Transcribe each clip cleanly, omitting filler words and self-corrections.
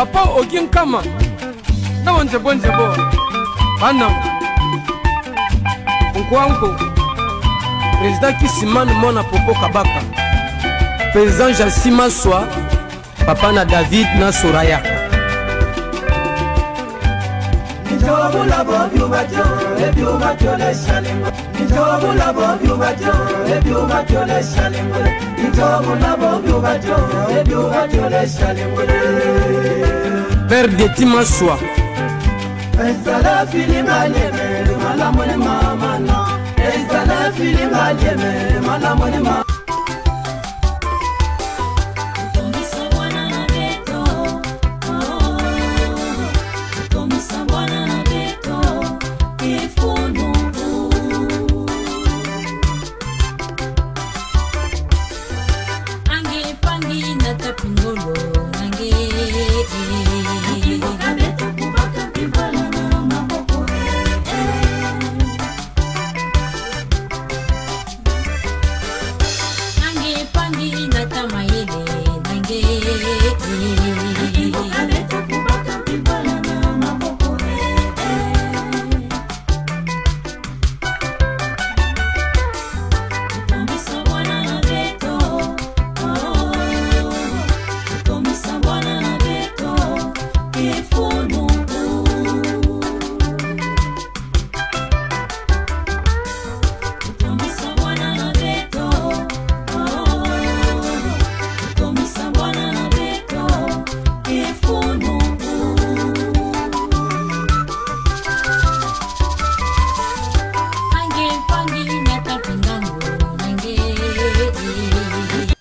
Papa Ogin Kama. Na bonze bo. Banam. Nkwanko. Président Kisimane Mona Popo Kabaka. Président Jassima Soa. Papa na David na Soraya. Père de Timaswa.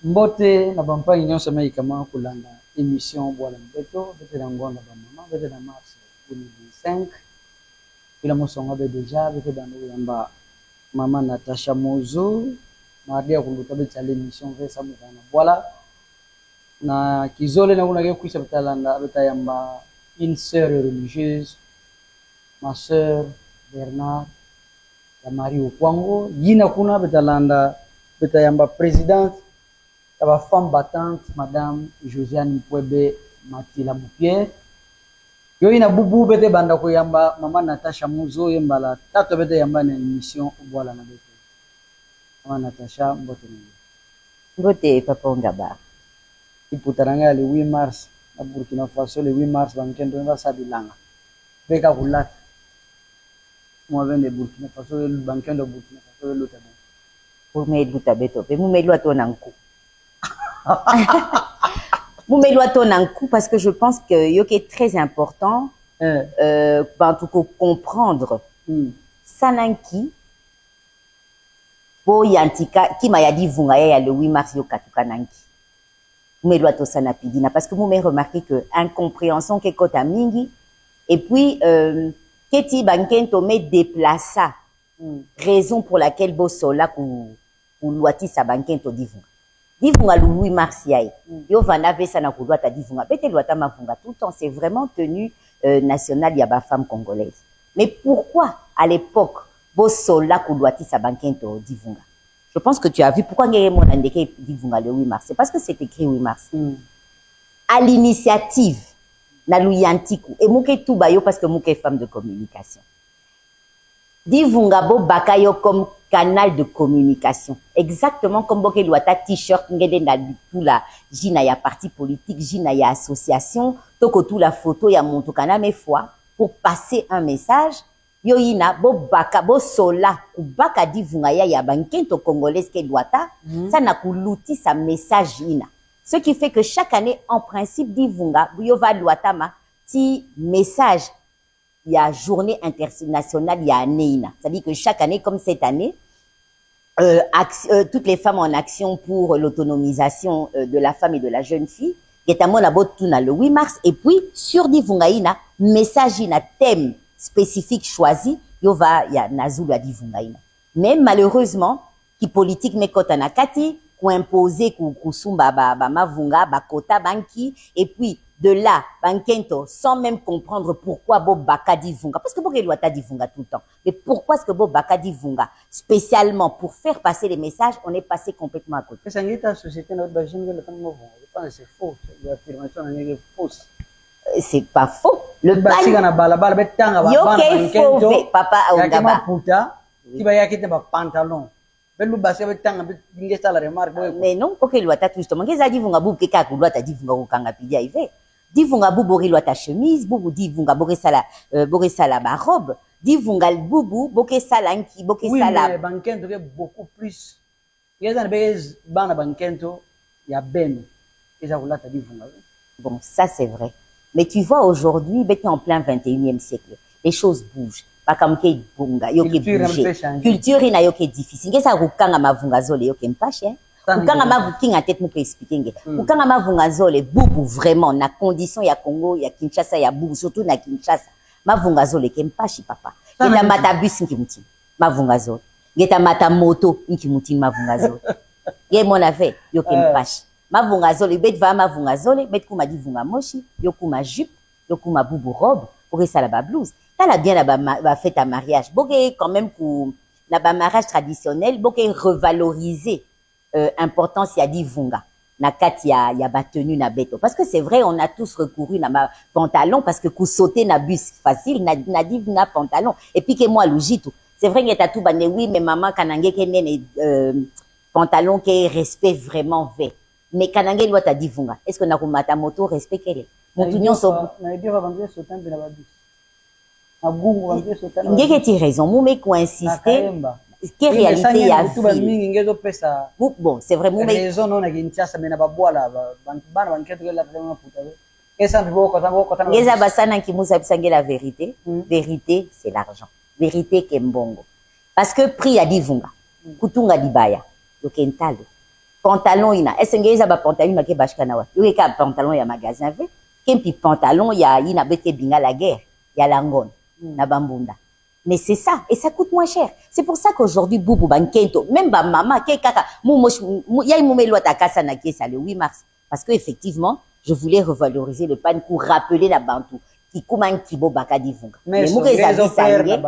Mbote na bampangi nyonso mai kama kulanda émission Bwala Mbeto bete na ngonda ba mama bete na mars 2025 bila mosonga be deja bete bando yamba mama Natasha Mozo mardi ya kuluta bete à l'émission vesa mukana Bwala na kizole na kuna kuisha betalanda beta yamba une sœur religieuse ma sœur Bernard ya Marie Okwango yina kuna betalanda beta yamba présidente la femme battante, Madame Josiane Mpwebe Matila Moupière. Yo ina bubu bete banda ko yamba mama Natasha Muzo yembala tato bete yamba na émission Bwala na bete. Mama Natasha mbote ni. Mbote papa ngaba. Iputaranga le 8 mars na Burkina Faso le 8 mars bankendo nga sabilanga. Beka kulat. Mo vende Burkina Faso le bankendo Burkina Faso le tabo. Pour me luta beto, pe mu me lwa to nanku. Vous me doit ton un coup parce que je pense que yoke est très important en tout cas comprendre sananki bo yantika qui m'a dit vunga ya le 8 mars yo katuka nanki vous me doit to sanapidina parce que vous m'avez remarqué que incompréhension ke kota mingi et puis keti bankento me déplaça raison pour laquelle bo sola ku luati sa bankento divunga divunga le 8 mars yae yo vana vesa na kulwa ta divunga bete lwata mavunga tout le temps c'est vraiment tenue nationale ya ba femme congolaise mais pourquoi à l'époque bo sola kulwati sa bankento divunga je pense que tu as vu pourquoi ngeye mona ndeke divunga le 8 mars c'est parce que c'est écrit 8 mars à l'initiative na luyantiku et muke tuba yo parce que muke femme de communication divunga bo bakayo comme canal de communication exactement comme boke luata t-shirt ngede na tout la jina ya parti politique jina ya association toko tout la photo ya monto kana me foi pour passer un message yo ina bo baka bo sola kubaka divunga ya bankento congolaise ke luata ça na kuluti sa message ina ce qui fait que chaque année en principe divunga yo va luata ma ti message il y a journée internationale, il y a année. C'est-à-dire que chaque année, comme cette année, toutes les femmes en action pour l'autonomisation de la femme et de la jeune fille, qui est à mon abot le 8 mars, et puis sur Divungaïna, message, ina thème spécifique choisi, il y a Nazulu à Divungaïna. Mais malheureusement, qui politique me kotana kati, ou imposé kusumba ba mavunga, ba kota banki, et puis de là, Bankento, sans même comprendre pourquoi Bob Baka Divunga, parce que Bob Eloata Divunga tout le temps, mais pourquoi est-ce que Bob Baka Divunga, spécialement pour faire passer les messages, on est passé complètement à côté. C'est une société, je pense que c'est faux, l'affirmation est fausse. C'est pas faux. Le Basi kana balabala betanga ba bana bankenzo. Papa Aungaba. Puta, tiba yakite ba pantalon. Belu basi betanga bingesa la remarque. Mais non, ok, loi ta justement. Qu'est-ce que dit vunga bubu keka ku loi ta dit vunga kanga pidia ive. Dit vunga bubu ri loi ta chemise, bubu dit vunga bore sala ba robe. Dit vunga bubu boke sala nki boke sala. Oui, mais bankento est beaucoup plus. Yeza bez bana bankento ya ben. Eza kula ta dit vunga. Bon, ça c'est vrai. Mais tu vois, aujourd'hui, ben, en plein 21e siècle, les choses bougent. Pas comme que bunga, yoke bouger. Culture ina yoke difficile. Qu'est-ce que rukanga mavunga zole yoke mpache? Rukanga mavukinga tête nous peut expliquer. Rukanga mavunga zole bubu vraiment na condition ya Congo, ya Kinshasa, ya bubu surtout na Kinshasa. Mavunga zole ke mpache papa. Ngeta mata bus nkimuti mavunga zole. Ngeta mata moto nkimuti mavunga zole. Ye mon ave yoke mpache. Mavunga zole, bet va mavunga zole, bet kuma di vunga moshi, yokuma jupe, yokuma bubu robe, pour ça la ba blouse. T'as la bien la fête à mariage. Boké quand même pour la ba mariage traditionnel, boké revaloriser importance ya di vunga. Na kat ya ba tenue na beto. Parce que c'est vrai, on a tous recouru na ma pantalon parce que pour sauter na bus facile, na di na pantalon. Et puis que moi logique tout. C'est vrai que t'as tout bané oui, mais maman kanangé ke nene pantalon qui respect vraiment vrai. Mais kanangé loi ta divunga. Est-ce que na kumata moto respect kele? Montunyon so. Na idea vendre sautant de la babus. Na gungu vendre sautant. Ngeke ti raison, mou me ko insister. Que réalité ya vie. Bon, c'est vrai mou me. Raison non na Kinshasa mais na babwala bana banketo la vraiment puta. Esa mbibo ko ta. Ngeza basana ki musa bisange la vérité. Vérité, c'est l'argent. Vérité kembongo. Parce que prix ya divunga. Kutunga dibaya. Lokentalo. Pantalon ina est-ce que ngeza ba pantalon na ke bashkana wa yo ka pantalon ya magasin ve kempi pantalon ya ina bete binga la guerre ya langon na bambunda mais c'est ça et ça coûte moins cher. C'est pour ça qu'aujourd'hui bubu bankento même ba mama ke kaka ya mumé loi ta kasa na kiesa le 8 mars parce que effectivement je voulais revaloriser le pan pour rappeler la bantou qui kuman kibo baka divunga mais mugeza bisange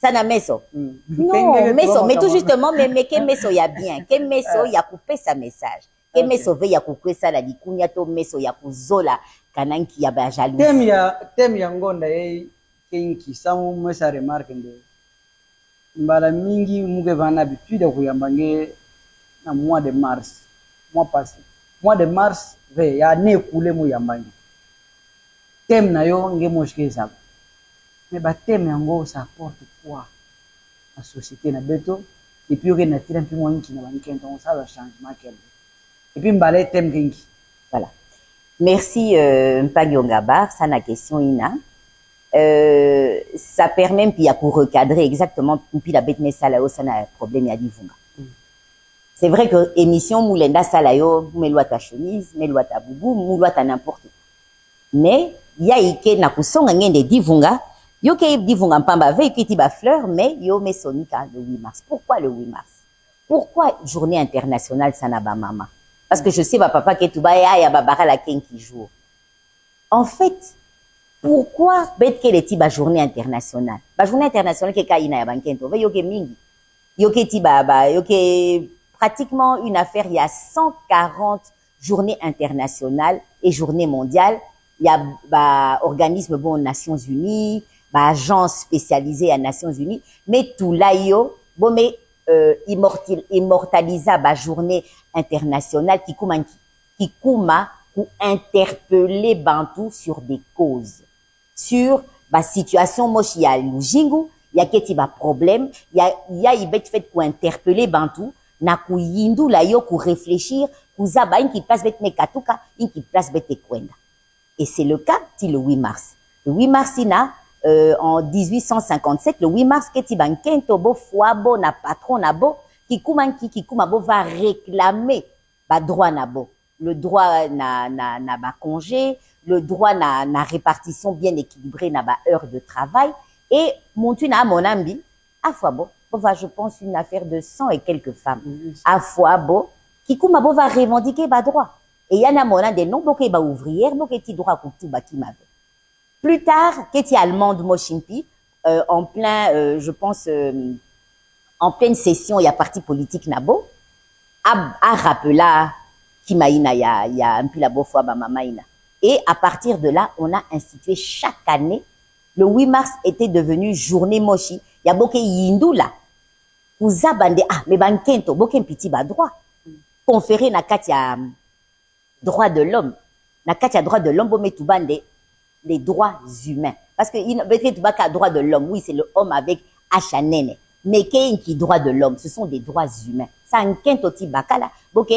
ça meso. Non, meso, mais tout justement, mais que meso ya bien, que meso ya coupé sa message, que meso veut ya coupé ça la dikunya to meso ya kuzola kananki ya ba jaloux. Tem ya ngonda kinki samu mwesa remarque nde. Mbala mingi muge vana habitude kuyambange na mois de mars, mois passé. Mois de mars ve ya ne kule mu yambange. Tem na yo nge moshke ça. Mais baptême yango ça apporte quoi à la société na beto et puis on a tiré un peu moins qui na bankento on ça va changement quel et puis mbalé thème kingi voilà merci Mpagi Ongabar ça na question ina ça permet puis à pour recadrer exactement puis la bête mais ça là ça na problème ya divunga c'est vrai que émission moulenda salayo melwa ta chemise melwa ta boubou melwa ta n'importe quoi mais il y a ike na kusonga ngende divunga. Yo ke divunga mpamba veille qui ba fleur mais yo me sonika le 8 mars. Pourquoi le 8 mars? Pourquoi journée internationale sanaba mama? Parce que je sais ba papa ke tuba ya babara la ken qui joue. En fait, pourquoi bet ke leti ba journée internationale? Ba journée internationale ke kaina ya bankento ve yo ke mingi. Yo ke ti ba yo ke pratiquement une affaire il y a 140 journées internationales et journées mondiales. Il y a ba organisme bon Nations Unies, ba agence spécialisée à Nations Unies, mais tout là yo bon mais immortalisa ba journée internationale qui kuma pour interpeller Bantou sur des causes, sur ba situation mochi ya lujingu, ya keti ba problème, ya ibet fait pour interpeller Bantou na ku yindu la yo ku réfléchir ku zaba inki place bet mekatuka inki place bet kwenda. Et c'est le cas, le 8 mars. Le 8 mars, en 1857, le 8 mars, Keti Bankento, bo Fouabo, na patron nabo, qui kumabo va réclamer, ba droit nabo. Le droit na ba congé, le droit na répartition bien équilibrée na ba heure de travail. Et, montu na monambi, à Fouabo, je pense une affaire de 100 et quelques femmes. À Fouabo, qui kumabo va revendiquer ba droit. Et il y en a mon des noms, beaucoup ba ouvrière, beaucoup ti droit tout ba qui m'avait. Plus tard, qu'est-il allemande Moshimpi, en plein, je pense, en pleine session, il y a parti politique nabo, a rappelé qui maïna, il y a un peu la beau fois ba mamaïna. Et à partir de là, on a institué chaque année, le 8 mars était devenu journée mochi. Il y a beaucoup yindula. Vous abandez, mais bankento, beaucoup petit bas droit. Conféré na katia droit de l'homme. Na katia droit de l'homme, mais tout bande les droits humains. Parce que il peut-être pas droit de l'homme. Oui, c'est le homme avec H-A-N-N. Mais qui droit de l'homme, ce sont des droits humains. Ça en kento ti bakala, beaucoup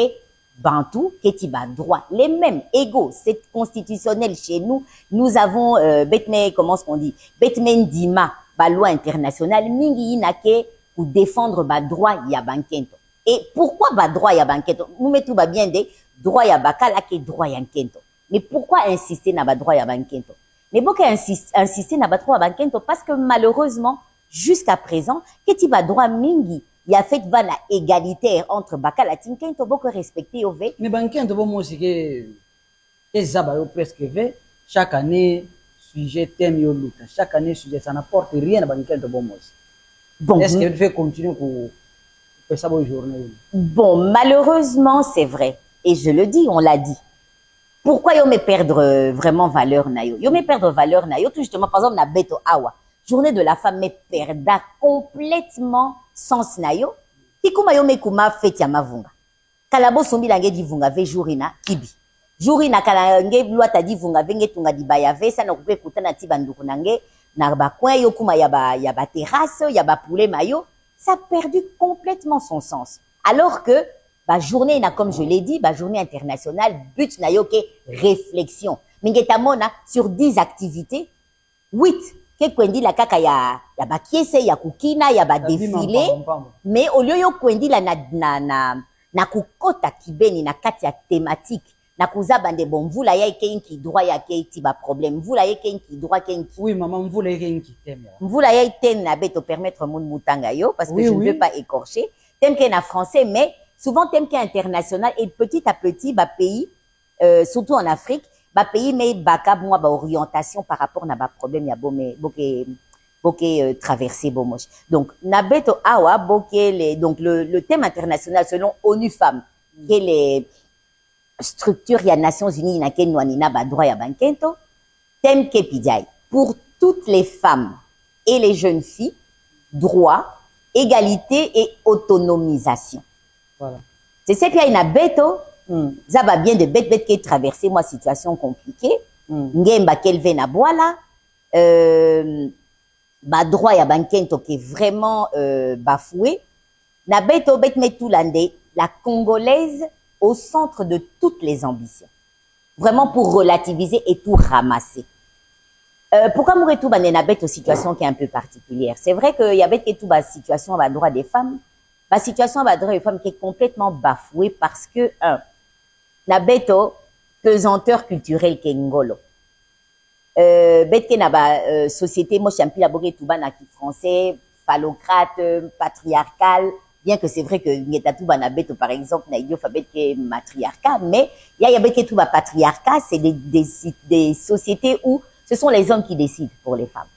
Bantou, Ketiba, droit, les mêmes, égaux, c'est constitutionnel chez nous. Nous avons, comment on dit, Betmen Dima, ba loi internationale, mingi inake, pour défendre ba droit ya bankento. Et pourquoi ba droit ya bankento? Nous mettons ba bien des droits ya bakala ke droit ya bankento. Mais pourquoi insister na ba droit ya bankento? Mais beaucoup insister na ba droit ya bankento parce que malheureusement, jusqu'à présent, Ketiba droit mingi, il y a fait la égalité entre Bakala Tinken, tu beaucoup respecté au V. Mais Banken, tu vois, c'est que Zabayo presque V, chaque année, sujet thème yo lutte. Chaque année, sujet, ça n'apporte rien à Banken de bon Bon. Est-ce qu'elle fait continuer pour faire ça bonne journée? Bon, malheureusement, c'est vrai. Et je le dis, on l'a dit. Pourquoi yo me perdre vraiment valeur na yo? Yo me perdre valeur na yo, tout justement, par exemple, na Beto Awa. Journée de la femme me perda complètement sens na yo. Kikuma yo me kuma feti ya mavunga. Kalabo sombi lange di vunga ve jourina kibi. Jourina kalange lwa ta di vunga venge tunga di bayave sa na kupe kutana ti banduku nange na ba coin yo kuma ya ba terrasse, ya ba poulet mayo. Ça a perdu complètement son sens. Alors que ba journée na comme je l'ai dit, ba journée internationale but na yo ke réflexion. Mingeta mona sur 10 activités, 8 que kwendi la kaka ya bakiese ya kukina ya ba défilé mais au lieu yo kwendi la na kukota kibeni na kati ya thématique na kuza bande bon mvula ya kenki droit ya keti ba problème mvula ya kenki droit kenki oui maman mvula ya kenki thème mvula ya thème na beto permettre mon mutanga yo parce que oui, je ne veux pas écorcher thème qui est en français mais souvent thème qui est international et petit à petit ba pays surtout en Afrique ba pays mais baka moi ba orientation par rapport na ba problème ya boke traverser bomoche donc na beto awa boke les donc le thème international selon ONU Femmes qui est les structures ya Nations Unies na kenwani na ba droit ya bankento thème ke pidjai pour toutes les femmes et les jeunes filles droit égalité et autonomisation voilà c'est ce qu'il y a na beto ça va bien de bête qui traversé moi situation compliquée ngemba kelve na boala ba droit ya bankento qui est vraiment bafoué na beto bête met tout l'andé la congolaise au centre de toutes les ambitions vraiment pour relativiser et tout ramasser pourquoi mourir tout na bête aux situation qui est un peu particulière c'est vrai que y a bête tout ba situation ba droit des femmes ba situation ba droit des femmes qui est complètement bafouée parce que na beto pesanteur culturelle kengolo bête na ba société moi champi la bogue tuba na ki français phallocrate patriarcal bien que c'est vrai que ngeta tuba na beto par exemple na idio fa bête ke matriarcat mais y a bête tuba patriarcat c'est des sociétés où ce sont les hommes qui décident pour les femmes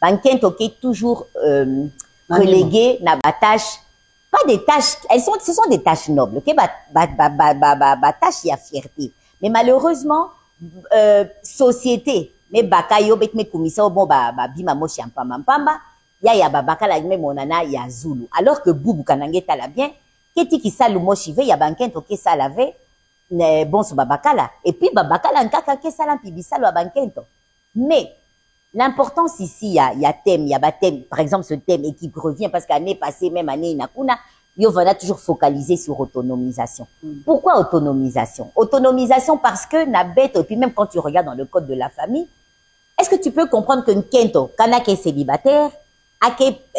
bankento qui est toujours relégué na ba tâche pas des tâches, ce sont des tâches nobles, ok, tâches y a fierté. Mais malheureusement, société, mais bakayo bet me kumisa bon bima mo champamba pamba, ya baka la me monana ya zulu. Alors que bubu kanange tala bien, keti ki salu mo chive ya bankento ke salave, bon so babakala. Et puis babakala nkaka ke salam pi bisalo bankento. Mais l'importance ici, il y a thème, il y a thème, par exemple ce thème et qui revient parce qu'année passée, même année inakuna, yo va toujours focaliser sur autonomisation. Pourquoi autonomisation? Autonomisation parce que na bête, et puis même quand tu regardes dans le code de la famille, est-ce que tu peux comprendre que Nkento, kana ke célibataire,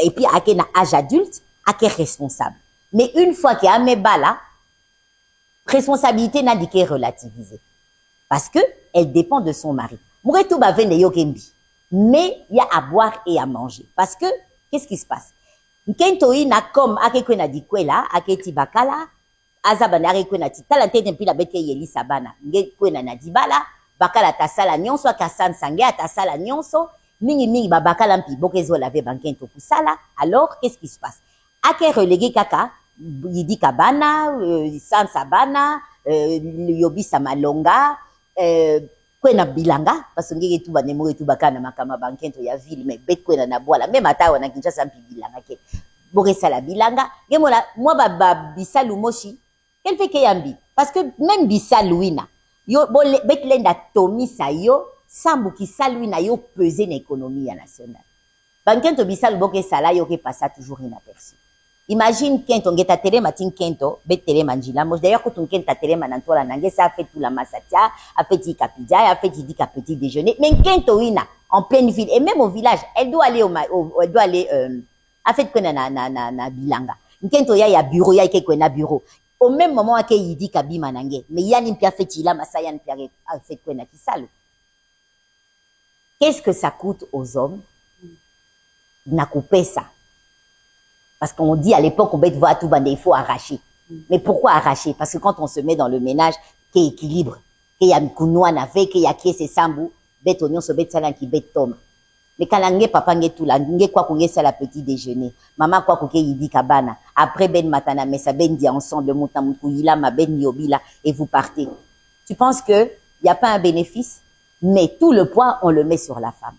et puis ake na âge adulte, ake responsable. Mais une fois qu'il y a un bala, responsabilité n'a dit qu'elle relativisée. Parce que elle dépend de son mari. Mouretou ba vene yo kembi. Mais il y a à boire et à manger. Parce que, qu'est-ce qui se passe? Nkentoi na comme akekwe na dikwela, aketi bakala, azabana akekwe na titala tete mpi la bete yeli sabana. Ngekwe na dibala, bakala tasala nyonso, akasan sange atasala nyonso, mingi ba bakala mpi bokezo lave bankento kusala. Alors, qu'est-ce qui se passe? Ake relégué kaka, yidi kabana, sans sabana, yobi samalonga, kwena bilanga parce que ngeke tu banemori tu bakana makama bankento ya ville mais bet kwena na boala même ata wana Kinshasa mpi bilanga ke boresala bilanga ngemola moi ba bisalu moshi quel fait que yambi parce que même bisalu wina yo bet lenda tomisa yo sambu ki salwina yo peser na économie ya nationale bankento bisalu boke sala yo ke passa toujours inaperçu. Imagine Kento, ngeta telema tin Kento, bet telema njila. Moi d'ailleurs quand on Kenta telema nantola nange ça a fait tout la massatia, a fait tika pizza, a fait tika petit déjeuner. Mais Kento wina en pleine ville et même au village, elle doit aller elle doit aller a fait quoi na bilanga. Kento ya bureau ya ke na bureau. Au même moment ake yidi kabima nange, mais yani mpia fait ila masaya mpia a fait quoi na kisalo. Qu'est-ce que ça coûte aux hommes? Na couper ça. Parce qu'on dit à l'époque, on va voir tout bande, il faut arracher. Mais pourquoi arracher? Parce que quand on se met dans le ménage, qu'il y a équilibre, qu'il y a mkounoua nave, qu'il y a qui c'est sambou, bête oignon, se bête salan qui bête tome. Mais quand l'angé papa ngé tout là, ngé quoi qu'on ça la petit déjeuner, maman quoi qu'on yidi kabana, après ben matana, mais ça ben dit ensemble, moutamoukouyila, ma ben yobila, et vous partez. Tu penses que il y a pas un bénéfice? Mais tout le poids, on le met sur la femme.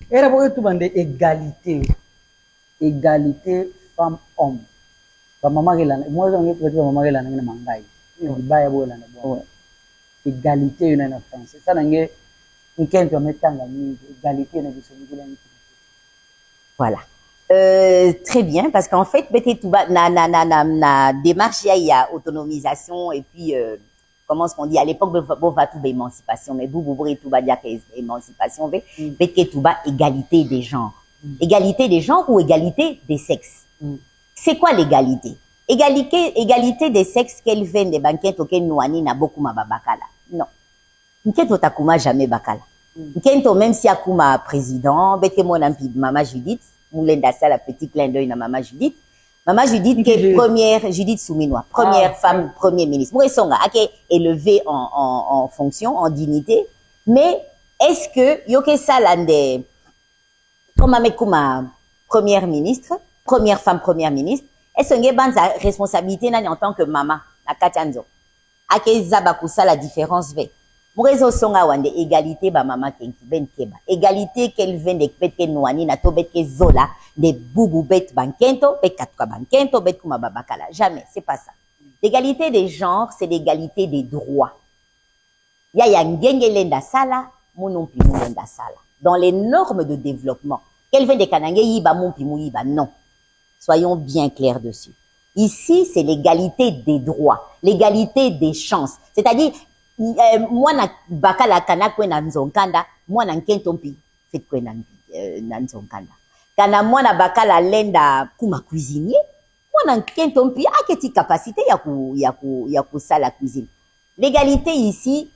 Et là, tout bande égalité. Égalité femme-homme. Maman moi je vais dire maman elle a une mangai. Il baya bo la bo. Égalité une en France. C'est ça ngé nkento metanga ni égalité na biso ngila ni. Voilà. Très bien parce qu'en fait bete tout ba na démarche il y a autonomisation et puis comment est-ce qu'on dit à l'époque bon va tout émancipation mais vous tout ba dire émancipation bete tout ba égalité des genres. Égalité des genres ou égalité des sexes. C'est quoi l'égalité? Égalité des sexes qu'elle vient des banquettes auxquelles nous na beaucoup ma bakala. Non. Nkento takuma jamais bakala. Nkento même si akuma président, bete mon ampi maman Judith, moulenda ça la petite clin d'œil na maman Judith. Maman Judith qui est première Judith Souminois, première femme premier ministre. Moi songa ake élevée en fonction, en dignité, mais est-ce que yoke salande comme amekuma première ministre, première femme première ministre, est-ce que vous avez responsabilité en tant que maman, à Katianzo? À quel zabakusa la différence ve? Mourezo songa wande égalité ba maman kenki ben keba. Égalité qu'elle vient de pete noani na to bete zola de boubou bet bankento, bet katuka bankento, bet kuma babakala. Jamais, c'est pas ça. L'égalité des genres, c'est l'égalité des droits. Ya ngenge lenda sala, mounon pi lenda sala. Dans les normes de développement, qu'elle vient de kanange yiba mon pi yiba non. Soyons bien clairs dessus. Ici, c'est l'égalité des droits, l'égalité des chances. C'est-à-dire, moi, na bakala kana kwe na nzonkanda, moi na nkentompi, fait kwe na nzonkanda. Kana moi na bakala lenda kuma cuisinier, moi na nkentompi, a keti capacité ya kusa la cuisine. L'égalité ici,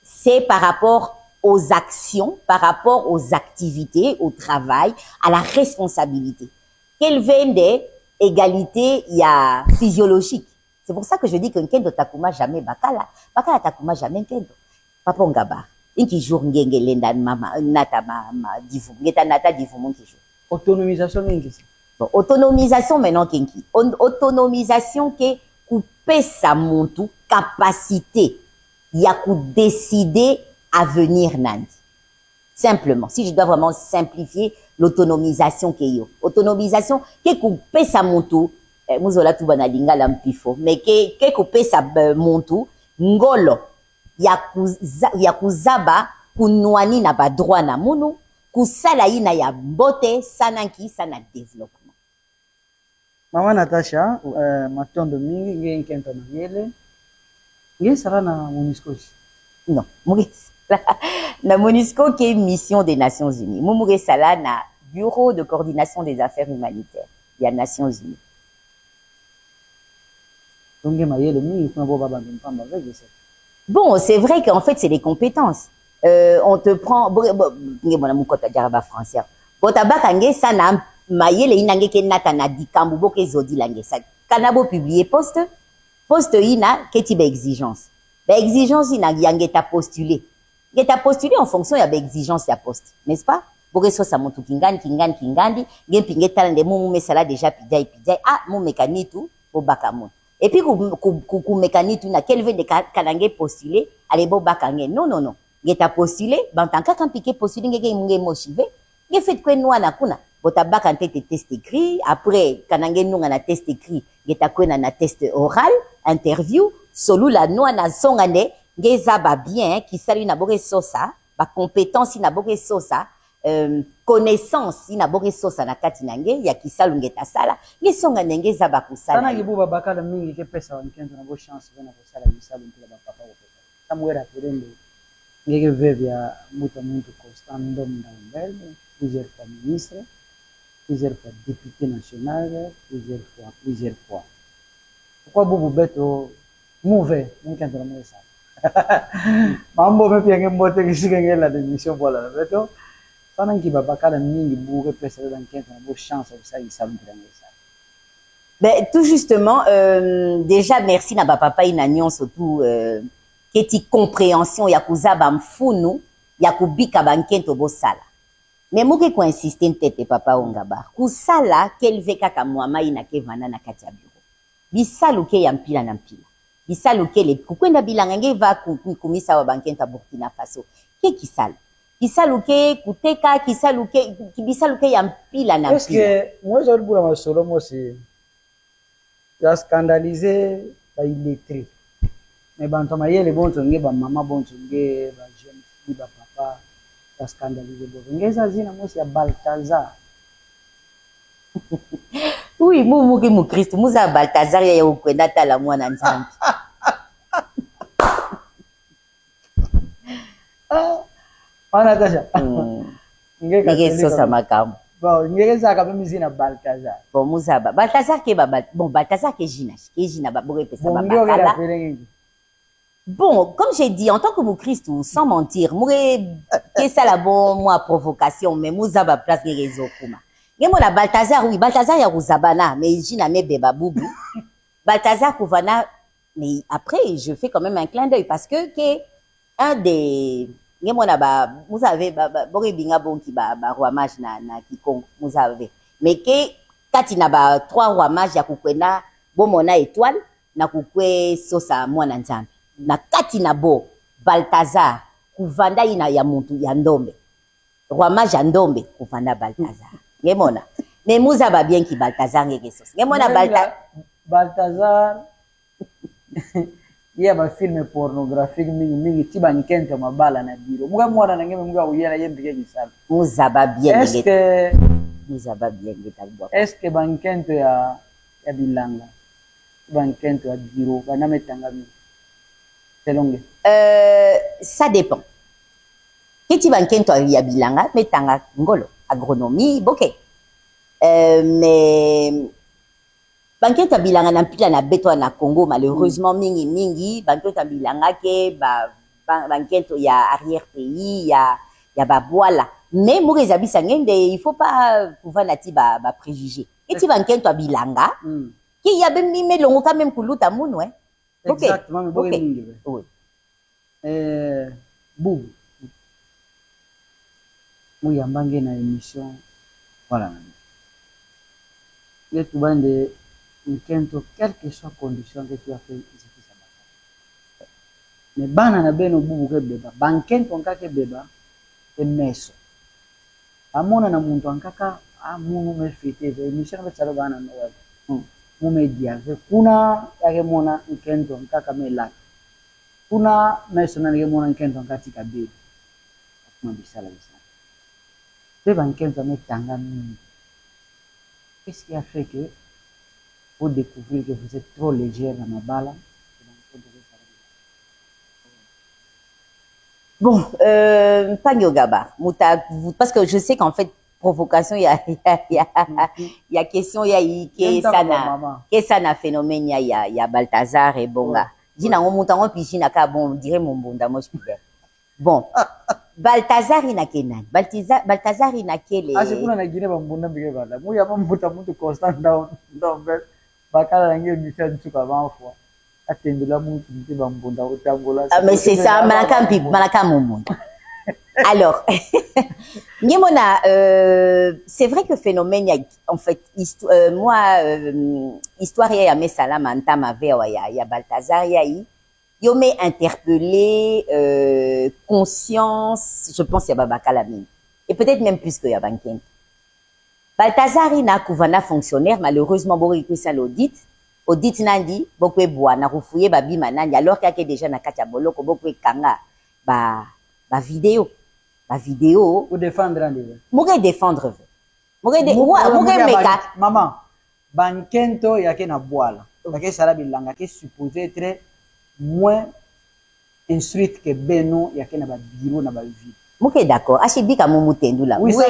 c'est par rapport aux actions, par rapport aux activités, au travail, à la responsabilité. Quelle veine d'égalité il y a physiologique. C'est pour ça que je dis que Nkendo takuma jamais bakala. Bakala takuma jamais Nkendo. Papa ngaba. Inki jour ngenge lenda mama nata ma divu. Ngeta nata divu mon ki jour. Autonomisation ngisi. Bon, autonomisation maintenant kenki. Autonomisation ke couper sa montou capacité. Il y a ku décider à venir nandi. Simplement, si je dois vraiment simplifier l'autonomisation qui est autonomisation qui coupe sa montou muzola tu bana lingala mpifo mais qui coupe sa montou ngolo ya kuzaba kunwani na ba droit na munu kusala ina ya bote sananki sana développement. Maman Natacha matondo mingi nge nkento na yele nge sara na MONUSCO. Non, la MONUSCO qui est mission des Nations Unies. Moumoure Sala na Bureau de coordination des affaires humanitaires. Il y a Nations Unies. Bon, c'est vrai qu'en fait, c'est des compétences. On te prend, français. Ça n'a mayele inange ke nata na dikambu boke zodi lange sa. Kanabo publier poste ina keti ba exigence. Ba exigence ina yange ta postuler. Il t'a postulé en fonction de l'exigence de la poste, n'est-ce pas? Pour que ça soit mon tout kingandi, bien pingé talent mon mesala déjà pidai, ah, mon mécanique tout, au bakamon. Et puis, mécanique tout, na quel veut de kanangé postulé, allez, bon bakangé. Non. ngeta postulé bantanga kan piqué postulé ngeke munge motivé nge fait que noana kuna botabaka ntete test écrit après kanange nunga na test écrit ngeta kwena na test oral interview solula noana songane ngeza ba bien qui sali na boke sosa ba compétence na boke sosa connaissance ina boke sosa na kati nange ya kisalu ngeta sala ngesonga ndenge za bakusala sana kibuba bakala mingi ke pesa wankento na bo chance bena kusala kisalu mpila ba papa ko samwera terende ngeke vevia muta muntu constant ndom na mbele plusieurs fois ministre plusieurs fois député national plusieurs fois pourquoi bubu beto mouve nkento na mwesa mambo mepi yange mbote kisika ngela de mission voilà beto sana ki babakala mingi buke pesa dans nkento na bo chance ça kisalu mpila ngesa. Ben, tout justement, déjà, merci na papa ina nyonso tout keti compréhension ya kuzaba mfunu ya kubika bankento bosala. Mais muke ko insister tete papa ongaba. Kusala kelve kaka mwama ina kevana na kati ya bureau. Bisaluke ya mpila na mpila. Bisaluke le kukwenda bilanga ngeva kumisa wa bankenta Burkina Faso. Ke kisala? Kisaluke kuteka kisaluke bisaluke ya mpila na mpila. Est-ce que moi j'ai le boulot solo moi c'est ya scandalisé ba illettré mais banto mayele bonto nge ba mama bonto nge ba jeune fille ba papa ya scandalisé bonto ngeza zina mosi ya Balthazar. Oui, muke mu Christ muza Balthazar ya ukwenda tala mwana nzambi. Ana kasha Ngeke sosa makambo. Bon, ngeza ka mimi zina Balthazar. Bon muzaba Balthazar ke baba bon Balthazar ke jina ba boke pesa ba bakala. Bon, comme j'ai dit en tant que mu Christ sans mentir, moure que ça la bon moi provocation mais muzaba place ngezo kuma. Ngemo na Balthazar oui, Balthazar ya kuzabana mais jina mebe babubu. Balthazar kuvana mais après je fais quand même un clin d'œil parce que un des ngemo na ba vous avez boke binga bonki ba roi mage na Kikongo vous avez mais que kati na ba trois rois mage ya kukwena bomona étoile na kukwe sosa mwana nzambe na kati na bo Balthazar kuvanda ina ya muntu ya ndombe roi mage ya ndombe kuvanda Balthazar ngemona mais muza ba bien ki Balthazar ngeke sosa ngemona Balthazar yeah ba film pornographique mingi tiba nkento mabala na biro muga mwana na ngeme muga uyela yembike kisala muza ba bien ngeke muza ba bien ngeta bwa est-ce que bankento ya bilanga bankento ya biro banametanga mi selonge ça dépend kiti bankento ya bilanga metanga ngolo agronomie boke mais banketa bilanga na mpila na beto na Congo malheureusement mingi banketa bilanga ke banketa ya arrière pays ya babwala mais mureza bisa ngende il faut pas pouvoir nati ba préjugé eti banketa bilanga ki ya bemmi melongo quand même kuluta munu exactement mais boke mingi oui bubu muyambange na émission voilà et tu bande nkento quelle que soit condition que tu as fait exécuter ça mais bana na beno bubu ke beba bankento nkake beba emeso amona na muntu ankaka amunu me fete ve mission be tsalo bana no wa mu media ve kuna yake mona nkento nkaka mela kuna meso na yake mona nkento nkati kabiri akuma bisala beba nkento metanga mingi. Qu'est-ce qui a fait que vous découvrez que vous êtes trop légère dans ma balle? Bon, pas Nyogaba, parce que je sais qu'en fait, provocation, il y a question, il y a ça phénomène, il y a Balthazar et Bonga. Jina on monte en puis jina ka bon, dirait mon bunda, moi je peux dire. Bon, Balthazar ina kenan. Balthazar ina kele. Ah, c'est pour na Guinée bambunda bige bala. Mu ya mambuta muntu constant down bel. Bakala ngé mission tsuka ba fois. Atendela muntu mti bambunda utangola. Ah mais c'est ça malaka mumunda. Alors, Niemona, c'est vrai que phénomène en fait moi histoire ya mesala mantama vewa ya Balthazar ya yo me interpellé conscience, je pense ya babakala mingi. Et peut-être même plus que ya banken. Balthazar na kuvana fonctionnaire, malheureusement bon il ça l'audit. Audit nandi bokwe boa na rufuye babima nandi alors qu'il y a déjà na kacha boloko bokwe kanga ba vidéo pour défendre andi. Moge défendre. Moge meka maman bankento yake na boala. Yake sala bilanga ke supposé être moins instruite que Beno yake na ba bureau na ba vie. Moke d'accord. Ashibika mumutendu la. Oui, ça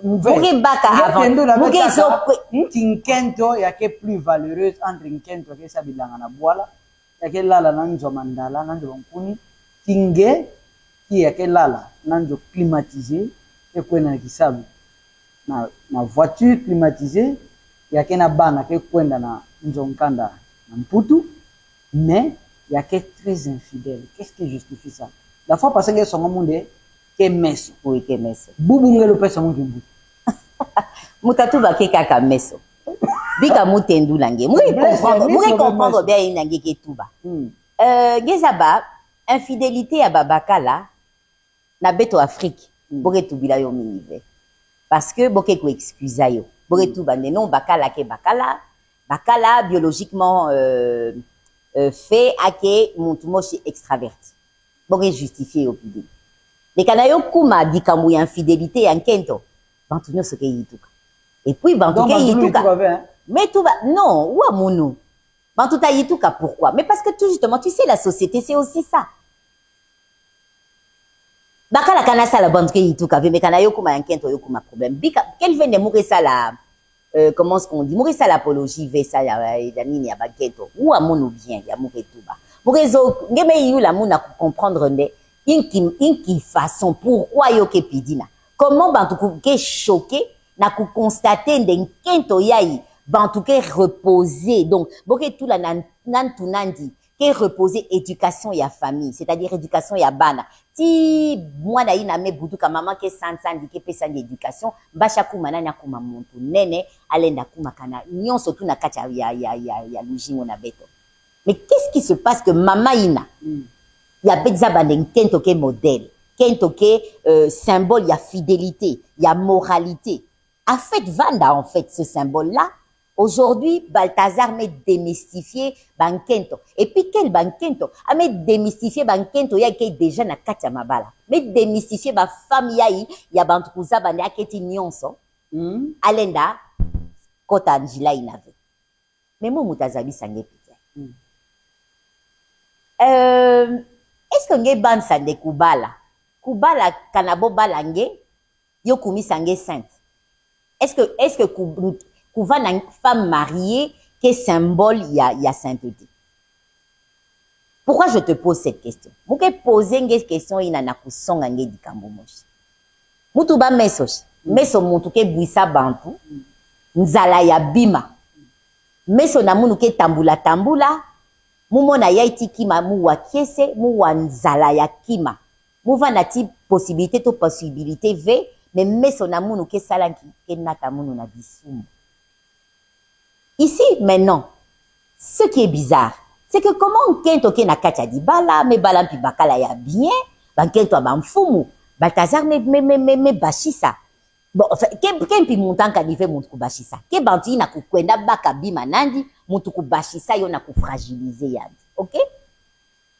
moke baka avant. Moke so Nkento yake plus valeureuse entre nkento yake sabilanga na boala yake lala nanjo mandala nanjo bankuni tinge ki yake lala nanjo climatisé et kwenda kisabu na voiture climatisée yake na bana ke kwenda na njonkanda na mputu mais yake très infidèle. Qu'est-ce qui justifie ça? La fois passée que son monde ke meso. Oui, ke meso. Bubu ngelo pesa mungu mbutu. Mutatu ba ke kaka meso. Bika mutendu lange. Moué comprendre bien inange ke tuba. Gezaba, infidélité à babakala na beto Afrique. Boke tubila yo minive. Parce que boke ko excusa yo. Boke tuba non bakala ke bakala. Bakala biologiquement fait à que montumoshi extraverti. Boke justifié au public. Les Kanayo kuma dikamu ya infidélité ya nkento. Bantunyo soke yituka. Et puis bantuke yituka. Mais tout va non, ou amunu. Bantuta yituka pourquoi? Mais parce que tout justement, tu sais la société c'est aussi ça. Bakala kana sala bantuke yituka, mais Kanayo kuma ya nkento yo kuma problème. Bika quel vient de mourir ça la comment est-ce qu'on dit? Mourir ça l'apologie vers ça ya nini ya bankento. Ou amunu bien ya mourir tuba. Mourir zo ngeme yu la muna comprendre ne inki façon pourquoi yo ke pidina comment bantuku ke choqué na ku constater ndekento yai bantuke reposer donc boke tout la nan tunandi ke reposer éducation ya famille c'est-à-dire éducation ya bana ti mwana ina me butuka maman ke sansandi ke pesa d'éducation basha kuma nani akuma muntu nene alenda kuma kana nyonso tu na kacha ya lujingo na beto mais qu'est-ce qui se passe que maman ina il y a Bedzabane, Kento qui est modèle, Kento qui est symbole, il y a fidélité, il y a moralité. A fait Vanda, en fait, ce symbole-là. Aujourd'hui, Balthazar m'a démystifié Bankento. Et puis, quel Bankento? A m'a démystifié Bankento, il y a qui déjà na katia mabala. M'a démystifié ba famille, il y a Bantouza Bande, a qui nyonso. Alenda, Kota Angela, il avait. Mais moi, Moutazabi, ça n'est plus. Est-ce que nge ban sande kubala kanabo balange yo kumi sange sainte est-ce que kuva na femme mariée qui est symbole ya sainteté? Pourquoi je te pose cette question? Muke poser nge question ina na kusonga nge dikambo moshi mutu ba meso mutu ke buisa bantu nzala ya bima meso na munu ke tambula mumona yaiti kima muwa kiese muwa nzala ya kima muva na ti possibilité ve mais meso na munu ke salanki ke nata munu na bisumu. Ici maintenant ce qui est bizarre c'est que comment kento ke na kacha di bala me bala mpi bakala ya bien bankento ba mfumu Balthazar me bashisa bon enfin kempi montanka nive muntu kubashisa ke bantu na kukwenda baka bima nandi muntu kubashisa yo na kufragiliser yandi ok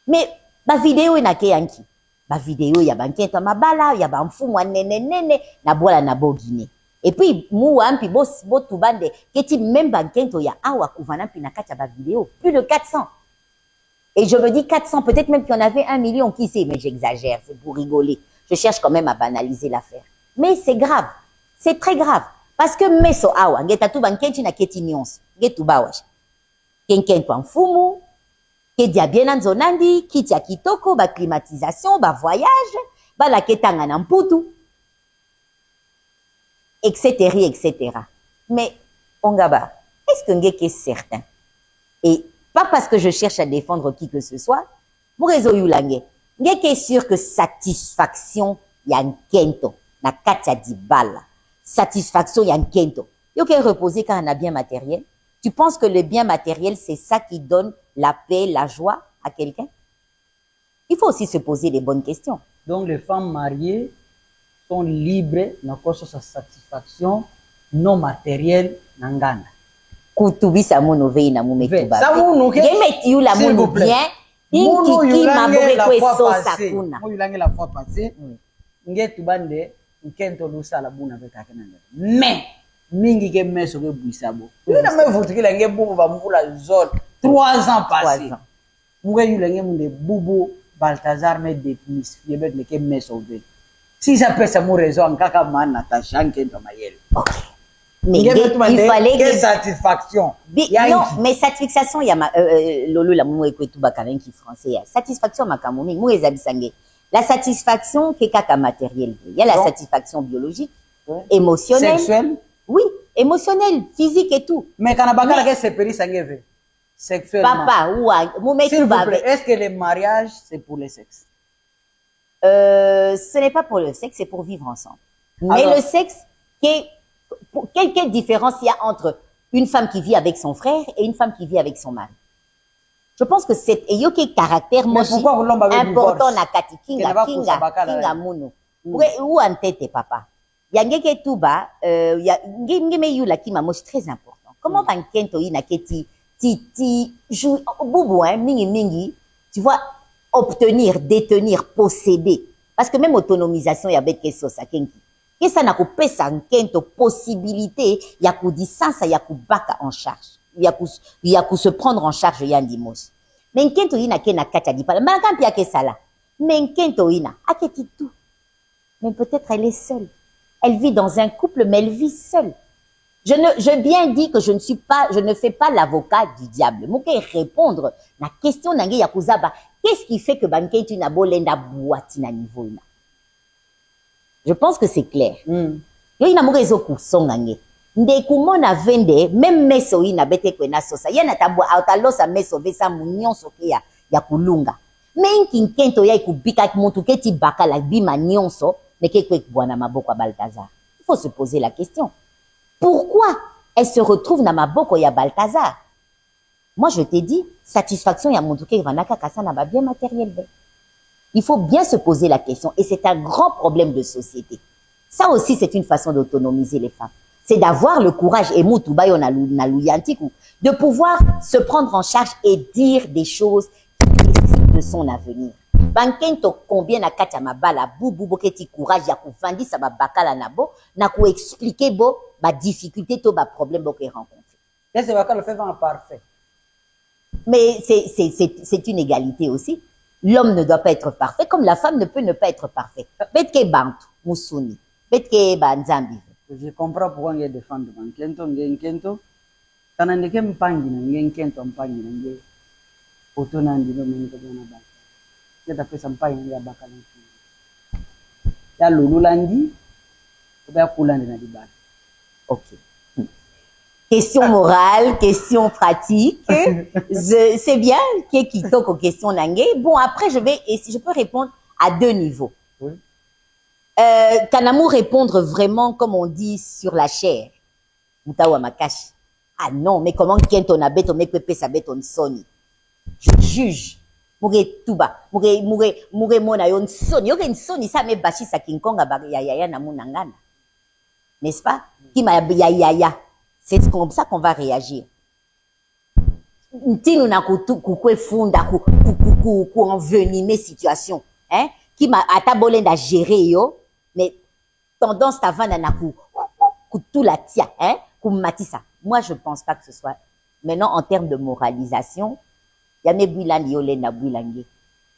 mais ba vidéo ina ke yanki ba vidéo ya bankento mabala ya ba mfumu nene na bola na bogine et puis muwa mpi bo tubande keti même bankento ya awa kuvana mpi na kati ba vidéo plus de 400 et je me dis 400 peut-être même qu'il y en avait 1 million qui sait mais j'exagère c'est pour rigoler je cherche quand même à banaliser l'affaire mais c'est grave c'est très grave parce que meso awa ngeta tu bankenti na keti nyonso ngetu bawash kenkento mfumu ke dia bien nzonandi kiti ya kitoko ba climatisation ba voyage ba la ketanga na mputu etc. Mais ongaba est-ce que ngeke est certain et pas parce que je cherche à défendre qui que ce soit pour réseau yulange ngeke est sûr que satisfaction ya nkento na katia di bala satisfaction ya nkento yo ke reposer quand on a bien matériel. Tu penses que le bien matériel c'est ça qui donne la paix la joie à quelqu'un? Il faut aussi se poser les bonnes questions. Donc les femmes mariées sont libres dans sa satisfaction non matérielle nangana. Kutubisa mono vei na mume tuba. Ça mono ke Gemeti yula mono bien. Mono yulange la fois passée. Sakuna. Mono yulange la fois passée. Nge tubande nkento lusa la buna veka kenanga. Mais mingi ke meso ke buisabo. Yuna me votukila nge bubu ba mbula zone 3 ans passés. Muge yulange munde bubu Balthazar me définisse yebet le ke meso ve. Si ça peut ça mon raison en kaka man Natacha nkento mayele. OK. Mais il fallait que satisfaction. Non, mais satisfaction, il y a Lolo la moué que tout bakarin qui français. Satisfaction makamoumi, moué zabisangue. La satisfaction qui est kaka matériel. Il y a la satisfaction biologique, émotionnelle, sexuelle. Oui, émotionnelle, physique et tout. Mais quand on a c'est péri sangue sexuellement. Papa ou moumé tout va. Est-ce que le mariage c'est pour le sexe? Ce n'est pas pour le sexe, c'est pour vivre ensemble. Mais alors, le sexe quelle différence il y a entre une femme qui vit avec son frère et une femme qui vit avec son mari? Je pense que c'est un caractère important na kati kinga muno. Ou en tête papa. Yangeke tuba ngeme yula ki mamoshi très important. Comment van kento ina keti ti boubou mingi tu vois obtenir, détenir, posséder parce que même autonomisation ya bet ke sosa kenki. Et ça n'a coupé sa possibilité, il y a qu'au distance, il y a qu'au baka en charge. Il y a qu'au se prendre en charge, il y a un dimanche. Mais kento ina ke na kacha di pala. Mais quand il y a ça là. Mais kento ina, a tout. Mais peut-être elle est seule. Elle vit dans un couple, mais elle vit seule. Je bien dis que je ne fais pas l'avocat du diable. Mouke répondre na question nange yakuzaba. Qu'est-ce qui fait que banketu na bolenda boati na niveau ina? Je pense que c'est clair. Yo ina murezo kusongange. Ndekumona vende même meso ina bete kwena sosa. Yana tabu outalosa meso vesa munyonso ke ya kulunga. Mais nkento ya ikubika muntu keti bakala bima nyonso meke kwek bwana maboko Balthazar. Il faut se poser la question. Pourquoi elle se retrouve na maboko ya Balthazar? Moi je t'ai dit satisfaction ya muntu ke vanaka kasa na ba bien matériel. Il faut bien se poser la question et c'est un grand problème de société. Ça aussi, c'est une façon d'autonomiser les femmes. C'est d'avoir le courage, et de pouvoir se prendre en charge et dire des choses qui décident de son avenir. Bankento combien na katia mabala boubou boketi courage ya kuvandi sa bakala nabo na ku expliquer bo ba difficulté to ba problème bo ke rencontrer. Est-ce que bakala fait vraiment parfait? Mais c'est une égalité aussi. L'homme ne doit pas être parfait, comme la femme ne peut ne pas être parfaite. Betke bantu, musuni. Betke banzambi. Je comprends pourquoi il y a des femmes de Bankento. Quand on est que mpangi na ngekento mpangi na nge. Auto na ndilo mwenye na ba. Yata pesa mpangi ya bakala. Ya lulu landi. Oba kulandi na dibala. OK. Question morale, question pratique. C'est bien qui toque aux questions nangue. Bon, après, je peux répondre à 2 niveaux. Oui. Kanamou répondre vraiment, comme on dit, sur la chair. Mutawa makashi. Ah non, mais comment kento na beto me pepe sa beto soni. Je juge. Moure tuba. Moure mona yon soni. Yoke soni sa me bashi sa kinkonga ya na munangana. N'est-ce pas? Kima ya. C'est comme ça qu'on va réagir. Ntinu na kukwe funda ku envenimer situation, hein? Qui m'a atabolenda gérer yo, mais tendance ta vana na ku tout la tia, hein? Ku matisa. Moi je pense pas que ce soit. Maintenant en termes de moralisation, ya me builandi yolenda builange.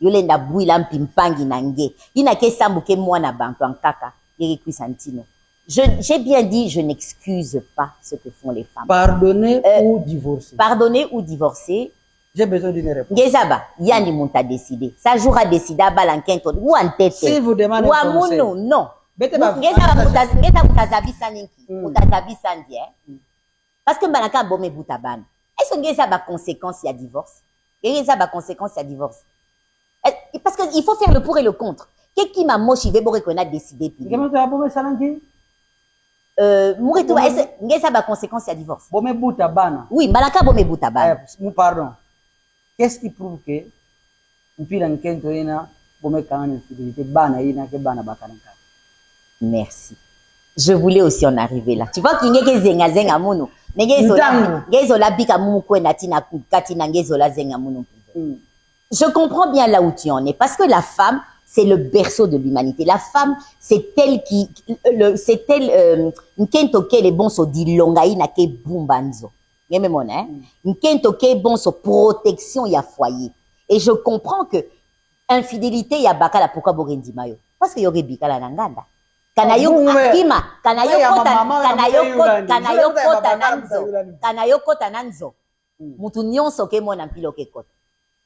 Yolenda builam pimpangi nange. Ina ke sambuke mwana bantu ankaka, yeki kwisantino. J'ai bien dit, je n'excuse pas ce que font les femmes. Pardonner ou divorcer. Pardonner ou divorcer. J'ai besoin d'une réponse. Ngezaba, yani monta décidé. Ça jouera décidé à balanquento ou en tête. Si vous demandez ou à mon non. Ngezaba mutazabi saninki. Mutazabi sandi, parce que balaka bomé boutaban. Est-ce que ngezaba conséquence il y a divorce? Ngezaba conséquence il y a divorce. Parce qu'il faut faire le pour et le contre. Qu'est-ce qui m'a motivé pour qu'on a décidé? Comment tu as bomé saninki? Mouritou, est-ce que conséquence il y a divorce? Bomé boutabana. Oui, malaka bomé boutabana. Pardon. Qu'est-ce qui prouve que mpila nkento ina bome kanga infidélité bana ina ke bana bakanaka. Merci. Je voulais aussi en arriver là. Tu vois qu'il y a des zenga zenga mounou. Ngezola bika mounou kwena tina katina ngezola zenga mounou. Je comprends bien là où tu en es parce que la femme c'est le berceau de l'humanité. La femme c'est elle qui c'est elle nkento ke les bons so di longai na ke bumbanzo. Yeme mona hein. Nkento ke bon so protection ya foyer. Et je comprends que infidélité ya bakala pourquoi borendi mayo parce que yorebi kala nanganda. Kanayo akima, kanayo kota nanzo. Mutu nyonso ke mona mpilo ke kota.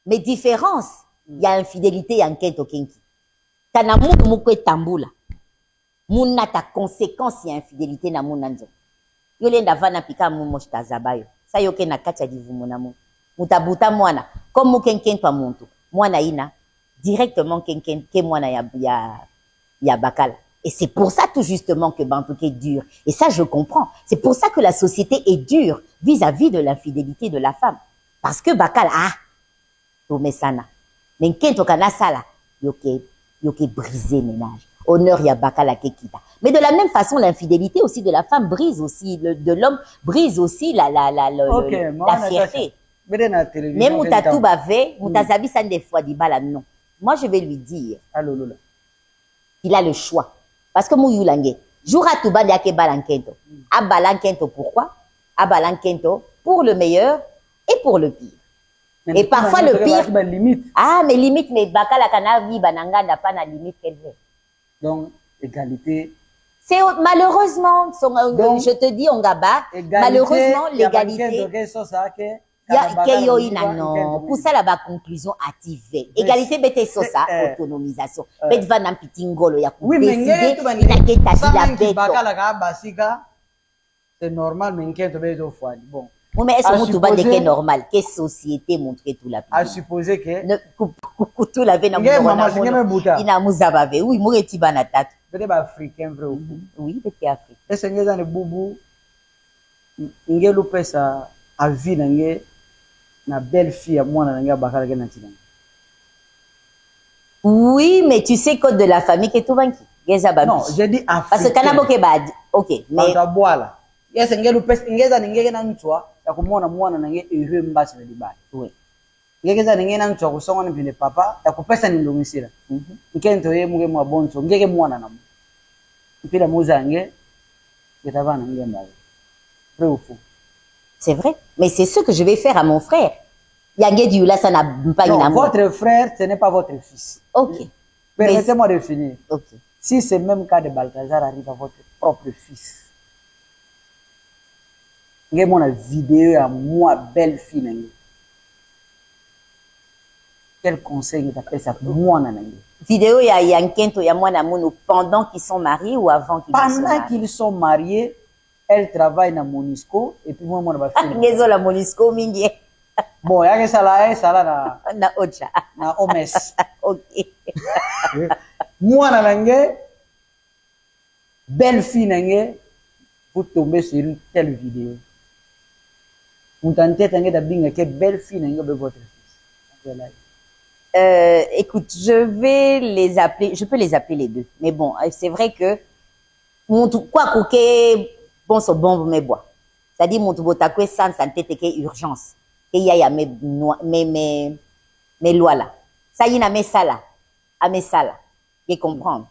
Mais différence, il y a infidélité ya nkento kenki. Kana mutu mukwe tambula. Muna ta conséquence ya infidélité na muna nzo. Yolenda vana pika mumosh tazabayo. Sa yoke na kacha divumu na mu. Mutabuta mwana. Comme mukenkento muntu. Mwana ina. Directement kenken ke mwana ya bakala. Et c'est pour ça tout justement que Bantouké est dur. Et ça, je comprends. C'est pour ça que la société est dure vis-à-vis de l'infidélité de la femme. Parce que bakala, tomesana. Mais kento kana sala, yoke briser ménage. Honneur ya bakala kekita. Mais de la même façon, l'infidélité aussi de la femme brise aussi, de l'homme brise aussi la fierté. Même Moutatou Bavé, Moutazabi San des fois dit bala non. Moi, je vais lui dire, il a le choix. Parce que Mouyoulangue, Joura Touba Diake Balankento. A Balankento pourquoi? A Balankento pour le meilleur et pour le pire. Mais et parfois le pire. Mais limite, mais Bakala Kanavi Bananga n'a pas la limite qu'elle veut. Donc, égalité. C'est malheureusement, donc, je te dis, on gaba, malheureusement, l'égalité. Non, pour ça, la conclusion activée. Égalité, bête sosa, autonomisation. Bête va n'en pitingolo, ya pour décider, il a qu'à tâcher la bête. C'est normal, mais qu'est-ce que tu fais? Bon. Mais est-ce que tu vas dire que c'est normal? Quelle société montre tout la vie? À supposer que. Tout la vie n'a pas il n'a pas oui, moi, tu vas n'attaquer. Peut-être africain, vrai ou faux? Oui, peut-être africain. Est-ce que dans les boubou, il y a l'opé ça à vie dans na belle fille à moi dans bakala ke nantina. Oui, mais tu sais code de la famille que tout banki. Non, j'ai dit africain. Parce que kanabo ke bad. OK, mais dans boala. Yes, ngelu pes ngeza ngeke na ntwa ya kumona mwana nange heureux mbasi na dibali. Oui. Ngeza ngeke na ntwa kusonga ni papa ya kupesa ni ndomisira. Nkento ye muge mwa bonso ngeke mwana na mu. Mpila muzange ketavana nge mbali. Vrai ou faux? C'est vrai, mais c'est ce que je vais faire à mon frère. Yangé Dioula, ça n'a pas une amour. Votre frère, ce n'est pas votre fils. Ok. Permettez-moi de finir. Ok. Si ce même cas de Balthazar arrive à votre propre fils, j'ai mon vidéo à moi, belle fille. Quel conseil tu appelles ça pour moi? Vidéo, il y a Yankento, il y a moi, pendant qu'ils sont mariés ou avant qu'ils soient mariés? Pendant qu'ils sont mariés, elle travaille dans Monisco et puis moi na fille. Ngezo la Monisco mingi. Bon, ya que ça là na Ocha. Na Omes. OK. Moi na langue belle fille nangue pour tomber sur une telle vidéo. Vous tentez de binga que belle fille nangue de votre fils. Écoute, je peux les appeler les deux. Mais bon, c'est vrai que quoi que bon so bon me bois. C'est-à-dire mon tout botakwe sans santé te ke urgence. Et y a mes lois là. Ça y na mes sala. À mes sala. Je comprends.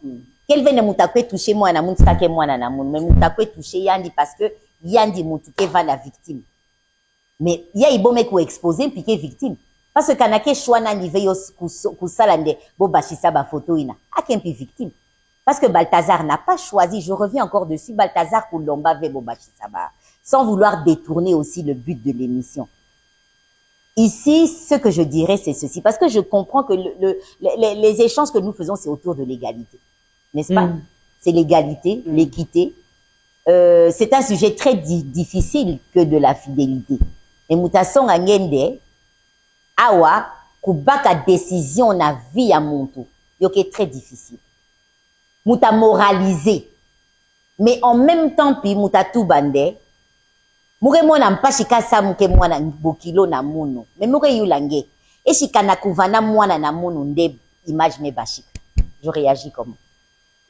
Quel vene mutakwe toucher moi na mutka ke moi na moun. Mais mutakwe toucher yandi parce que yandi mutuke va la victime. Mais y a ibome ko exposer piqué victime. Parce que kanake chouana niveyo kusalande bo bachisa ba photo ina. A kempi victime. Parce que Balthazar n'a pas choisi, je reviens encore dessus, Balthazar Koulomba Vebobachi Saba, sans vouloir détourner aussi le but de l'émission. Ici, ce que je dirais, c'est ceci, parce que je comprends que les échanges que nous faisons, c'est autour de l'égalité. N'est-ce pas? C'est l'égalité, l'équité. C'est un sujet très difficile que de la fidélité. Et Moutasson Angende, Awa, Kubaka décision na vie à Monto, yoke très difficile. Mouta moralisé. Mais en même temps, puis mouta tout bandé. Moure mona mpashika sa mouke mwana bokilo na muno. Mais moure yulange. Et si kanakuvana mwana na munu nde image me bashik. Je réagis comment?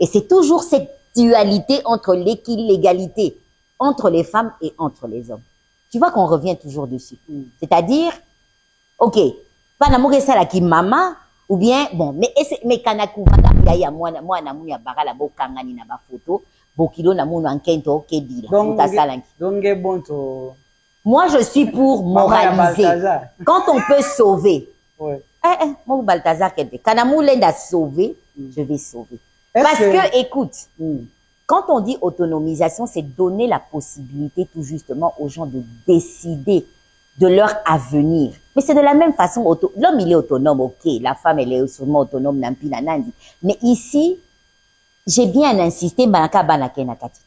Et c'est toujours cette dualité entre l'égalité entre les femmes et entre les hommes. Tu vois qu'on revient toujours dessus. C'est-à-dire, ok, pas namour ça la ki mama, ou bien, bon, mais kanakuvana, ya mwana mouya barala bo kangani na ba photo, bo kilo na munu ankento ke dila. Donc, bon, to... Moi, je suis pour moraliser. Quand on peut sauver. Ouais. Moi, Balthazar, Kanamou l'a sauvé, je vais sauver. Parce que, écoute, quand on dit autonomisation, c'est donner la possibilité tout justement aux gens de décider de leur avenir. Mais c'est de la même façon, l'homme il est autonome, ok, la femme elle est sûrement autonome, mais ici, j'ai bien insisté,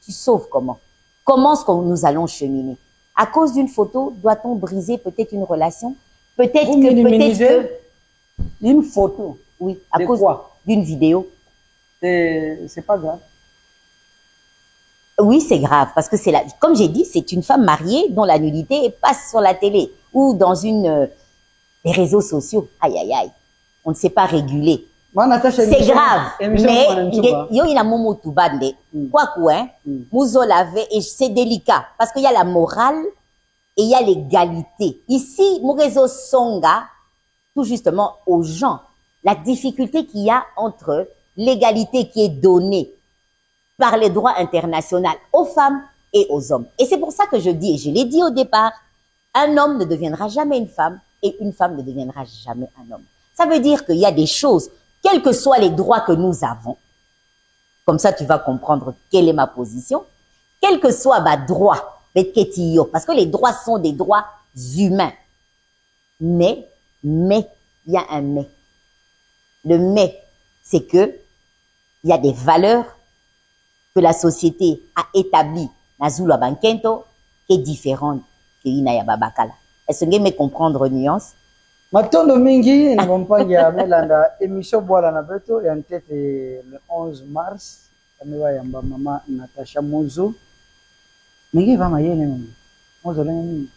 tu sauves comment? Comment est-ce que nous allons cheminer? À cause d'une photo, doit-on briser peut-être une relation? Peut-être que... Une photo? Oui, à cause d'une vidéo. C'est pas grave. Oui, c'est grave, parce que comme j'ai dit, c'est une femme mariée dont la nudité passe sur la télé ou dans les réseaux sociaux. Aïe, aïe, aïe. On ne sait pas réguler. C'est grave, mais il y a momo tout bande. Quoi quoi, mouzo lavé et c'est délicat parce qu'il y a la morale et il y a l'égalité. Ici, mon réseau songa tout justement aux gens la difficulté qu'il y a entre l'égalité qui est donnée par les droits internationaux aux femmes et aux hommes. Et c'est pour ça que je dis, et je l'ai dit au départ, un homme ne deviendra jamais une femme et une femme ne deviendra jamais un homme. Ça veut dire qu'il y a des choses, quels que soient les droits que nous avons, comme ça tu vas comprendre quelle est ma position, quel que soit ma droit, parce que les droits sont des droits humains. Mais, il y a un mais. Le mais, c'est que il y a des valeurs que la société a établies dans Zulu Bankento qui est différente que Inaya Babakala. Est-ce que vous me comprendre nuance? Matondo mingi na mpanga ya melanda émission Boala na Beto ya ntete le 11 mars amewa yamba mama Natasha Mozo mingi va mayele mama Mozo lengi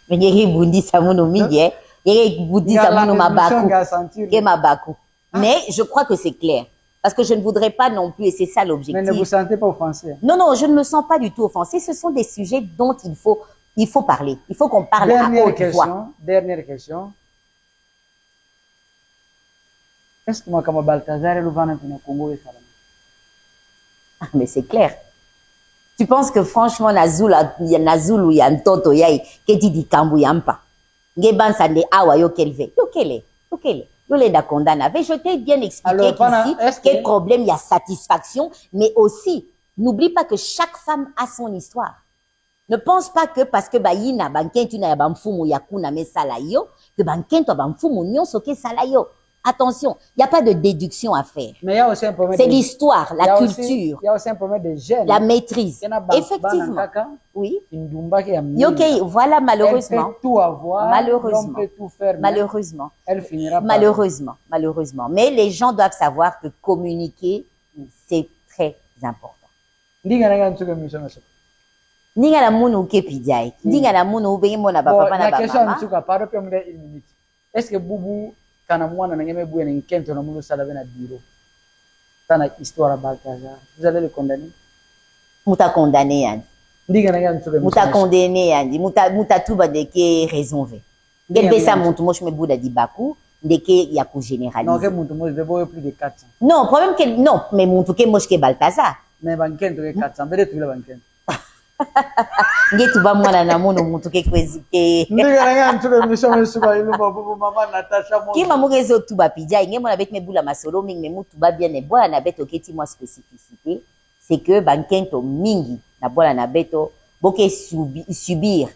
mingi bundi samuno mingi yere bundi samuno mabaku ke mabaku. Mais je crois que c'est clair parce que je ne voudrais pas non plus et c'est ça l'objectif. Mais ne vous sentez pas offensé? Non, je ne me sens pas du tout offensé. Ce sont des sujets dont il faut parler. Il faut qu'on parle à haute voix. Dernière question. Est-ce que moi, comme Balthazar, le vent est Congo et Salama? Ah, mais c'est clair. Tu penses que franchement, Nazulu, il y a un toto, il y a qui dit Kambu Yampa. Ngeban Sande Awa yo kelve. Yo kele. Yo le da condamne. Je t'ai bien expliqué qu'ici, quel problème, il y a satisfaction, mais aussi, n'oublie pas que chaque femme a son histoire. Ne pense pas que parce que yina bankentu na bamfumu yakuna me salayo que bankentu bamfumu nyonso ke salayo. Attention, il n'y a pas de déduction à faire. Mais il y a aussi un problème. C'est l'histoire, la culture. Il y a aussi un problème de gènes. La maîtrise. Effectivement. Oui. Ok, voilà, malheureusement. Elle peut tout avoir. Malheureusement. Elle peut tout faire. Malheureusement. Elle finira par. Malheureusement. Mais les gens doivent savoir que communiquer, c'est très important. Ninga la munu ke pidjai. Ninga la munu ubengi mona papa na mama. Est-ce que Boubou kana mwana na ngeme boué nkento na munu sala na bureau. Tana histoire à Balthazar. Vous allez le condamner? Muta condamné yandi. Ninga na ngame tsuka. Muta condamné yandi. Muta tuba de ke raison ve. Ngel besa muntu moche me bouda di baku. Ndeke ya ku généraliser. Non, que muntu moche de plus de 400. Non, problème que non, mais muntu ke moche ke Balthazar. Mais bankento ke 400, bede tu la bankento. Ngetu ba mwana na mono mutu ke kwezi ke ndinga ntule misho suba ilumba bubu mama Natasha Mozo ki mamu rezo tu ba pija nge mona bet me bula masolo mingi me mutu ba bien e bola na beto keti moi spécificité c'est que bankento mingi na bola na beto boke subir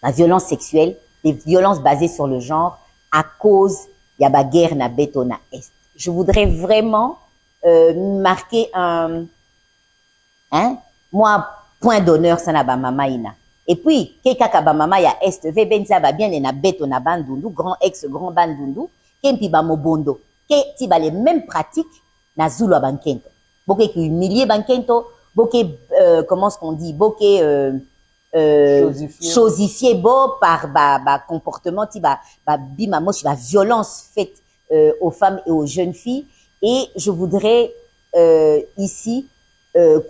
la violence sexuelle, des violences basées sur le genre à cause ya ba guerre na beto na est. Je voudrais vraiment marquer moi point d'honneur ça na ba mama ina. Et puis keka ba mama ya est ve benza ba bien na beto na bandundu grand ex grand bandundu kempi ba mobondo ke ti ba les mêmes pratiques na Zulu bankento. Boke ki humilier bankento, boke comment est-ce qu'on dit, boke chosifié beau par comportement ti bima moche violence faite aux femmes et aux jeunes filles. Et je voudrais ici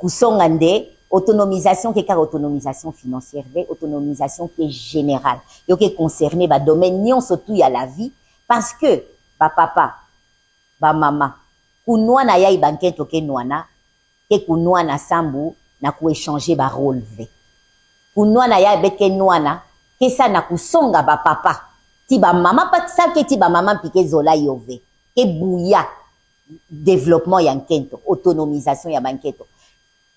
kusongande autonomisation qui est autonomisation financière, autonomisation qui est générale, qui est concernée ba domaine nion surtout à la vie parce que papa maman kunwana ya ibanketo ke nwana ke kunwana sambu na ku échanger ba rôle ve kunwana ya beke nwana ke ça na kusonga papa ti maman pas ça ke ti maman piqué zola yove ke bouya développement ya nkento autonomisation ya banketo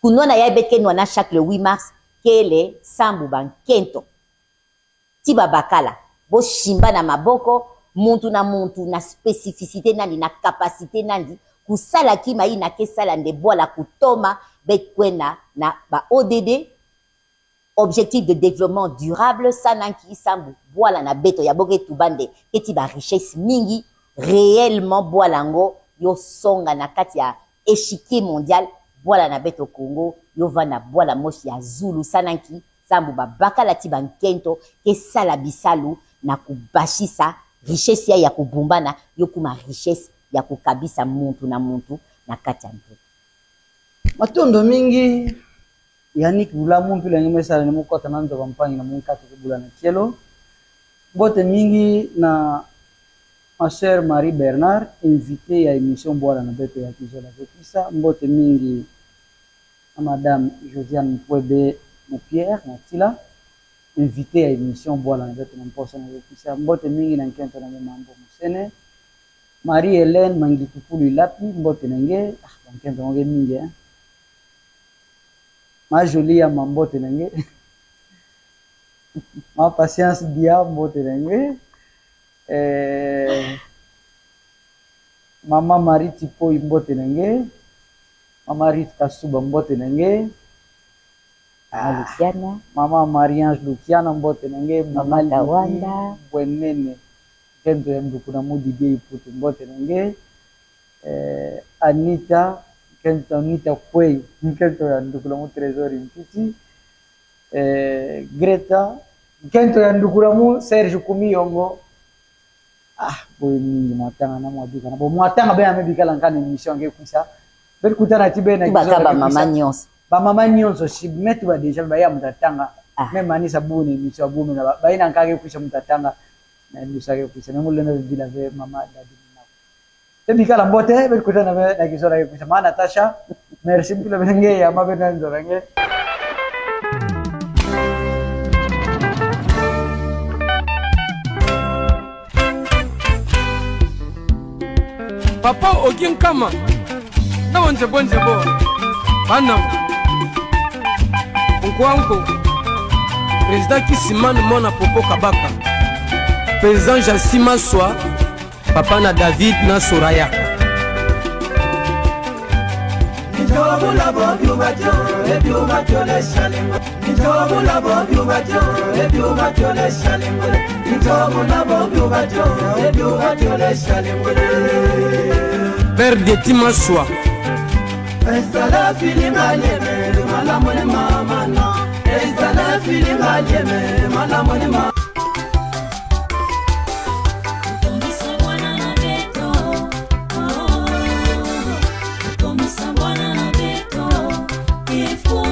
kunwana ya beke nwana chaque le 8 mars kele sambu bankento ti bakala bo shimba na maboko muntu na spécificité nandi na capacité nandi kusala kima ina kesala nde bola kutoma bekwena na ba ODD objectif de développement durable sananki sambu bola na beto ya boke tubande keti ba richesse mingi réellement bola ngo yo songa na kati ya échiquier mondial bola na beto Congo yo vana bola moshi ya Zulu sananki sambu bakala ti bankento kesala bisalu na kubashisa richesse ya kubumbana yo kuma richesse ya kukabisa muntu na kati ya mpepo matondo mingi Yannick Bulamu mpila ngimesala nimukota nanzo bampangi na munkati kubula na kielo bote mingi na ma chère Marie Bernard invité à émission boala na beto ya kizola vekisa mbote mingi à madame Josiane Pwebe na Pierre na Tila invité à émission boala na beto na mposa na vekisa mbote mingi na nkento na mambo musene Marie Hélène Mangitupulu Ilapi mbote nenge nkento nge mingi ma jolie mambote nenge ma patience dia mbote nenge Mama Marie Tipo mbote nenge Mama Rit Kasuba mbote nenge Luciana Mama Marie-Ange Luciana mbote nenge Mama Tawanda Bwenene kendo ya mdukuna mudi bei putu mbote nenge Anita kento Anita Kwei kento ya mdukuna mu Trésor Mpiti Greta kento ya mdukuna mu Serge Kumiyongo boy mingi mwatanga na mwabika na bo mwatanga be amebika lankana émission ke kusa bel kutana tibe na ba mama nyonso shimetu ba deja ba ya mtatanga même ani sabuni émission bume na ba ina nkage kusa mtatanga na ndisa ke kusa ngolo na bila ve mama dadi na tebika la mbote bel kutana be na kisora ke kusa mana Natasha merci mpila benenge ya mabena ndorange Papa Ogin Kama na wanze bo bana Nkwanko président Kisimane Mona Popo Kabaka président Jassima Swa papa na David na Soraya Père de Timaswa Estala feeling alieme malamone mama no Estala feeling alieme malamone mama Before